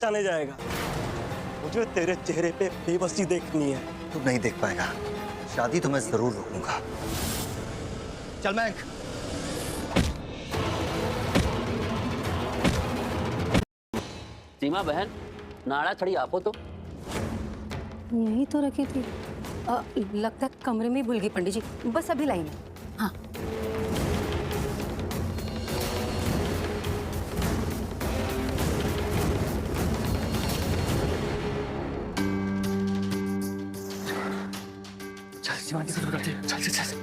जाने जाएगा। मुझे तेरे चेहरे पे बेबसी देखनी है। तू नहीं देख पाएगा। शादी तो मैं जरूर रोकूंगा। चल मैं सीमा बहन, नाड़ा छड़ी आपो तो यही तो रखी थी। लगता है कमरे में ही भूल गई पंडित जी। बस अभी लाई मैं। हाँ चल सीमा की जरूरत है। चल चल चल।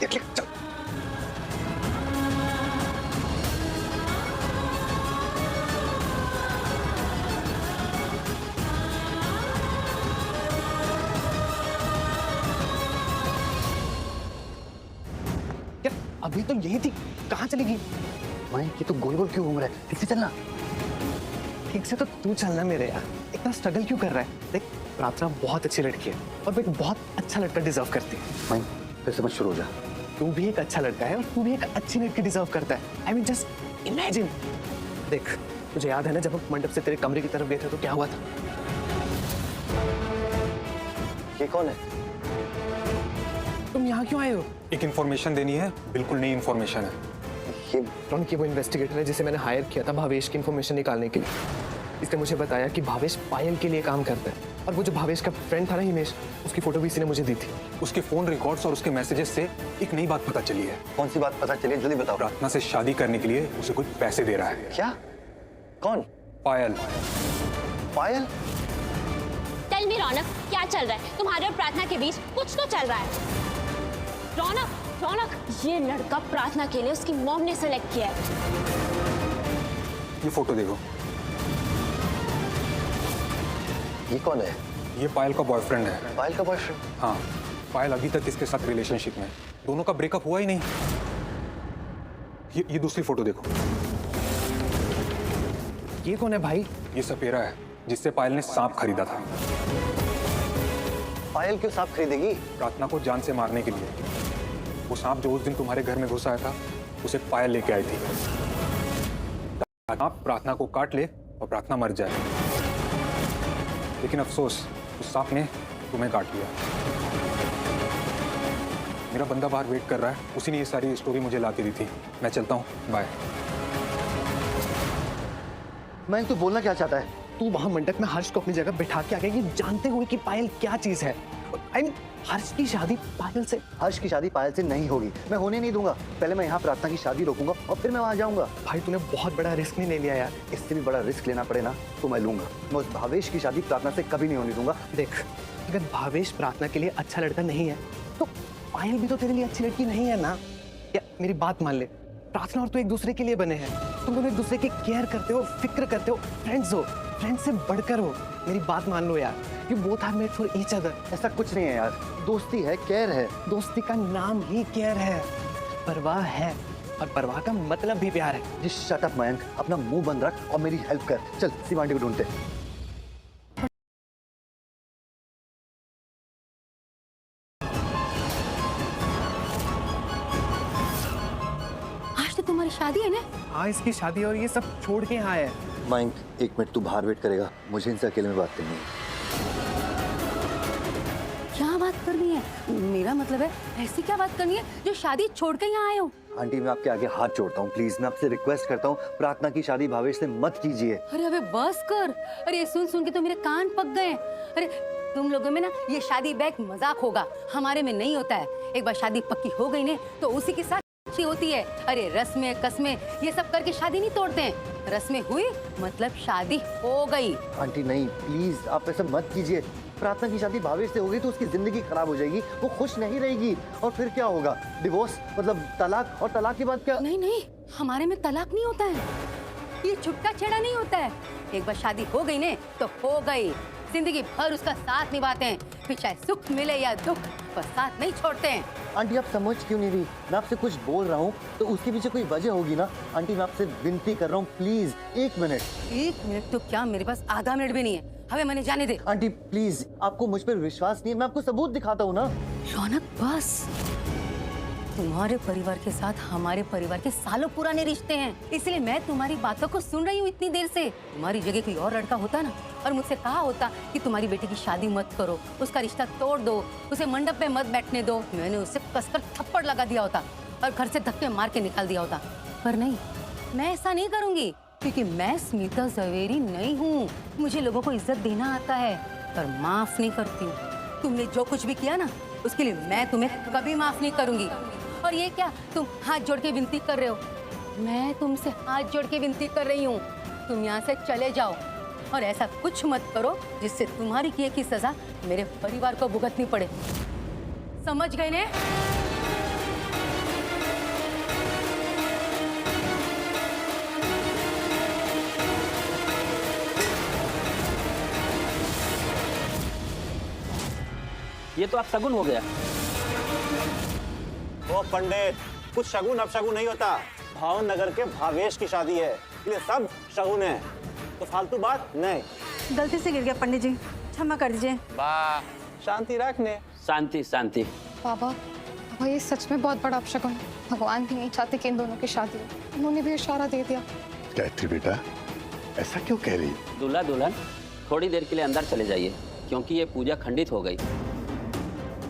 देख ले चल। यार अभी तो यही थी, कहाँ चली गई? मैं ये तो गोल गोल क्यों घूम रहा है? ठीक से चलना। ठीक से तो तू चलना मेरे यार, इतना स्ट्रगल क्यों कर रहा है? देख प्रार्थना बहुत अच्छी लड़की है और वो एक बहुत अच्छा लड़का डिजर्व करती है। मैं फिर से मत शुरू हो जा। तू भी एक अच्छा लड़का है और तू भी एक अच्छी लड़की डिजर्व करता है। I mean just imagine. देख तुझे याद है ना जब हम मंडप से तेरे कमरे की तरफ गए थे तो क्या हुआ था? ये कौन है? तुम यहाँ क्यों आए हो? एक इन्फॉर्मेशन देनी है, बिल्कुल नई इन्फॉर्मेशन है। ये रॉन वो इन्वेस्टिगेटर है जिसे मैंने हायर किया था भावेश की इन्फॉर्मेशन निकालने के लिए। इसने मुझे बताया कि भावेश पायल के लिए काम करता है और वो जो भावेश का फ्रेंड था ना हिमेश, उसकी फोटो भी इसी ने मुझे दी थी। उसके फोन रिकॉर्ड्स और उसके मैसेजेस से एक नई बात पता चली है। कौन सी बात पता चली? जल्दी बताओ। प्रार्थना से शादी करने के लिए उसे कोई पैसे दे रहा है। क्या? कौन? पायल। पायल? टेल मी रौनक, क्या चल रहा है तुम्हारे और प्रार्थना के बीच? कुछ तो चल रहा है। रौनक रौनक, ये लड़का प्रार्थना के लिए उसकी मॉम ने सेलेक्ट किया है। ये फोटो देखो। ये कौन है? ये पायल का बॉयफ्रेंड है। पायल का बॉयफ्रेंड? हाँ, पायल अभी तक इसके साथ रिलेशनशिप में, दोनों का ब्रेकअप हुआ ही नहीं। ये दूसरी फोटो देखो। ये कौन है भाई? ये सपेरा है जिससे पायल ने सांप खरीदा था। पायल क्यों सांप खरीदेगी? प्रार्थना को जान से मारने के लिए। वो सांप जो उस दिन तुम्हारे घर में घुस आया था, उसे पायल लेके आई थी। सांप प्रार्थना को काट ले और प्रार्थना मर जाए। लेकिन अफसोस, उस सांप ने तुम्हें काट लिया। मेरा बंदा बाहर वेट कर रहा है, उसी ने ये सारी स्टोरी मुझे ला के दी थी। मैं चलता हूँ, बाय। मैं तू बोलना क्या चाहता है? तू वहां मंडप में हर्ष को अपनी जगह बिठा के आ गया, ये जानते हुए कि पायल क्या चीज है। आई मीन हर्ष की शादी पायल से? हर्ष की शादी पायल से नहीं होगी, मैं होने नहीं दूंगा। पहले मैं यहाँ प्रार्थना की शादी रोकूंगा और फिर मैं वहां जाऊंगा। भाई तूने बहुत बड़ा रिस्क नहीं ले लिया यार। इससे भी बड़ा रिस्क लेना पड़े ना तो मैं लूंगा। मैं उस भावेश की शादी प्रार्थना से कभी नहीं होने दूंगा। देख अगर भावेश प्रार्थना के लिए अच्छा लड़का नहीं है तो पायल भी तो तेरे लिए अच्छी लड़की नहीं है ना। या मेरी बात मान ले, प्रार्थना और तू एक दूसरे के लिए बने हैं। तुम दोनों एक दूसरे की केयर करते हो, फिक्र करते हो, फ्रेंड्स हो, फ्रेंड्स से बढ़कर हो। मेरी बात मान लो यार, you both are made for each other. ऐसा कुछ नहीं है यार, दोस्ती है, केयर है। दोस्ती का नाम ही केयर है, परवाह है, और परवाह का मतलब भी प्यार है। जी शट अप मयंक, अपना मुंह बंद रख और मेरी हेल्प कर। चल सीमा आंटी को ढूंढते। आज तो तुम्हारी शादी है ना? हाँ इसकी शादी और ये सब छोड़ के यहाँ है। मयंक एक मिनट तू बाहर वेट करेगा, मुझे इनसे अकेले में बात करनी है। क्या बात करनी है? मेरा मतलब है ऐसी क्या बात करनी है जो शादी छोड़ के यहाँ आए हो? आंटी मैं आपके आगे हाथ जोड़ता हूँ, प्लीज मैं आपसे रिक्वेस्ट करता हूँ, प्रार्थना की शादी भावेश से मत कीजिए। अरे अबे बस कर। अरे ये सुन सुन के तो मेरे कान पक गए। अरे तुम लोगों में ना ये शादी बैक मजाक होगा, हमारे में नहीं होता है। एक बार शादी पक्की हो गई ने तो उसी के साथ होती है। अरे रस्में कसमें ये सब करके शादी नहीं तोड़ते हैं। रस्में हुई मतलब शादी हो गई। आंटी नहीं, प्लीज आप ऐसा मत कीजिए। प्रार्थना की शादी भावेश से होगी तो उसकी जिंदगी खराब हो जाएगी, वो खुश नहीं रहेगी और फिर क्या होगा? डिवोर्स मतलब तलाक, और तलाक के बाद क्या? नहीं नहीं, हमारे में तलाक नहीं होता है। ये छुट्टा छेड़ा नहीं होता है। एक बार शादी हो गई ने तो हो गई, जिंदगी भर उसका साथ निभाते हैं, फिर चाहे सुख मिले या दुख, पर साथ नहीं छोड़ते हैं। आंटी आप समझ क्यों नहीं रही? मैं आपसे कुछ बोल रहा हूँ तो उसके पीछे कोई वजह होगी ना। आंटी मैं आपसे विनती कर रहा हूँ, प्लीज 1 मिनट। 1 मिनट तो क्या, मेरे पास आधा मिनट भी नहीं है। हमें मैंने जाने दे। आंटी प्लीज, आपको मुझ पर विश्वास नहीं है, मैं आपको सबूत दिखाता हूँ ना। रौनक बस, तुम्हारे परिवार के साथ हमारे परिवार के सालों पुराने रिश्ते हैं, इसलिए मैं तुम्हारी बातों को सुन रही हूँ इतनी देर से। तुम्हारी जगह कोई और लड़का होता ना और मुझसे कहा होता कि तुम्हारी बेटी की शादी मत करो, उसका रिश्ता तोड़ दो, उसे मंडप पे मत बैठने दो, मैंने उसे कसकर थप्पड़ लगा दिया होता और घर से धक्के मार के निकाल दिया होता। पर नहीं, मैं ऐसा नहीं करूंगी, क्योंकि मैं स्मिता जवेरी नहीं हूँ। मुझे लोगों को इज्जत देना आता है, पर माफ नहीं करती हूँ। तुमने जो कुछ भी किया ना, उसके लिए मैं तुम्हें कभी माफ नहीं करूंगी। और ये क्या, तुम हाथ जोड़ के विनती कर रहे हो? मैं तुमसे हाथ जोड़ के विनती कर रही हूँ, तुम यहाँ से चले जाओ और ऐसा कुछ मत करो जिससे तुम्हारी किए की सजा मेरे परिवार को भुगतनी पड़े। समझ गए ने? ये तो आप शगुन हो गया। ओ पंडित, कुछ शगुन अपशगुन नहीं होता। भावनगर के भावेश की शादी है, इसलिए सब शगुन है, तो फालतू बात नहीं। गलती से गिर गया पंडित जी, क्षमा कर दीजिए। वाह, शांति रखने। शांति शांति। बाबा, बाबा ये सच में बहुत बड़ा अपशगुन है। भगवान भी नहीं चाहते कि इन दोनों की शादी हो। उन्होंने भी इशारा दे दिया। गायत्री बेटा, ऐसा क्यों कह रही? दूल्हा दुल्हन थोड़ी देर के लिए अंदर चले जाइए, क्योंकि ये पूजा खंडित हो गई।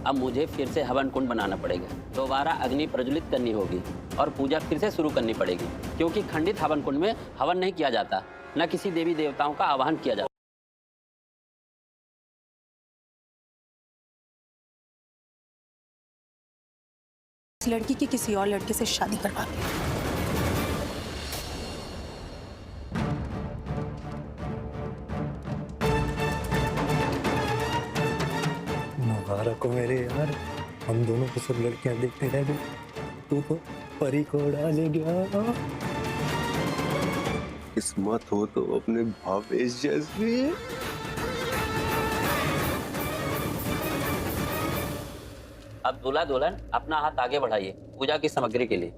अब मुझे फिर से हवन कुंड बनाना पड़ेगा, दोबारा अग्नि प्रज्वलित करनी होगी और पूजा फिर से शुरू करनी पड़ेगी, क्योंकि खंडित हवन कुंड में हवन नहीं किया जाता, न किसी देवी देवताओं का आवाहन किया जाता। इस लड़की की किसी और लड़के से शादी करवा दी। मुबारक हो मेरे यार, हम दोनों को सब लड़कियां देखते रह गए, तू तो परी को उड़ा ले गया। किस्मत हो तो अपने भावेश जैसी। अब दूल्हा दुल्हन अपना हाथ आगे बढ़ाइए पूजा की सामग्री के लिए।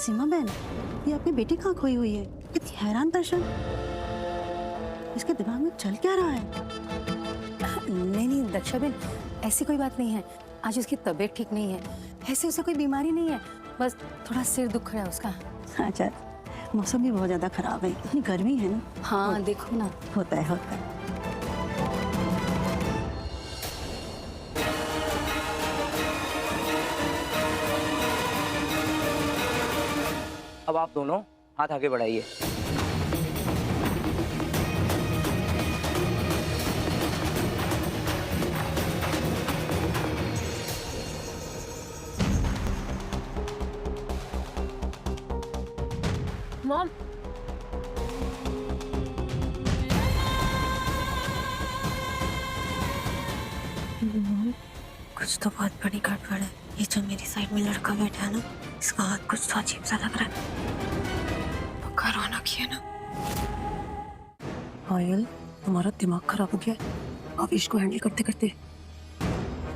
सीमा बहन, ये आपकी बेटी कहाँ खोई हुई है? कितनी हैरान दर्शन। इसके दिमाग में चल क्या रहा है? नहीं नहीं दक्षा बेन, ऐसी कोई बात नहीं है। आज उसकी तबीयत ठीक नहीं है, ऐसे उसे कोई बीमारी नहीं है, बस थोड़ा सिर दुख रहा है उसका। अच्छा, मौसम भी बहुत ज्यादा खराब है, इतनी गर्मी है ना। हाँ देखो ना। होता है होता है। अब आप दोनों हाथ आगे बढ़ाइए। मॉम, कुछ तो बहुत बड़ी गड़बड़ है। ये जो मेरी साइड में लड़का बैठा है ना, इसका हाथ कुछ तो अजीब सा लग रहा है। पक्का रौनक ही है ना। पायल, तुम्हारा दिमाग खराब हो गया है आवेश को हैंडल करते करते।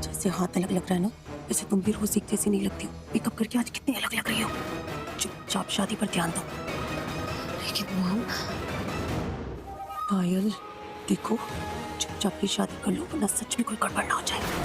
जैसे हाथ अलग लग रहा है ना, वैसे तुम भी रोज एक जैसी नहीं लगती हो। मेकअप करके आज कितनी अलग लग रही हो। चुपचाप शादी पर ध्यान दो। लेकिन मॉम, पायल देखो, चुपचाप की शादी कर लो, वरना सच में कोई गड़बड़ ना हो जाए।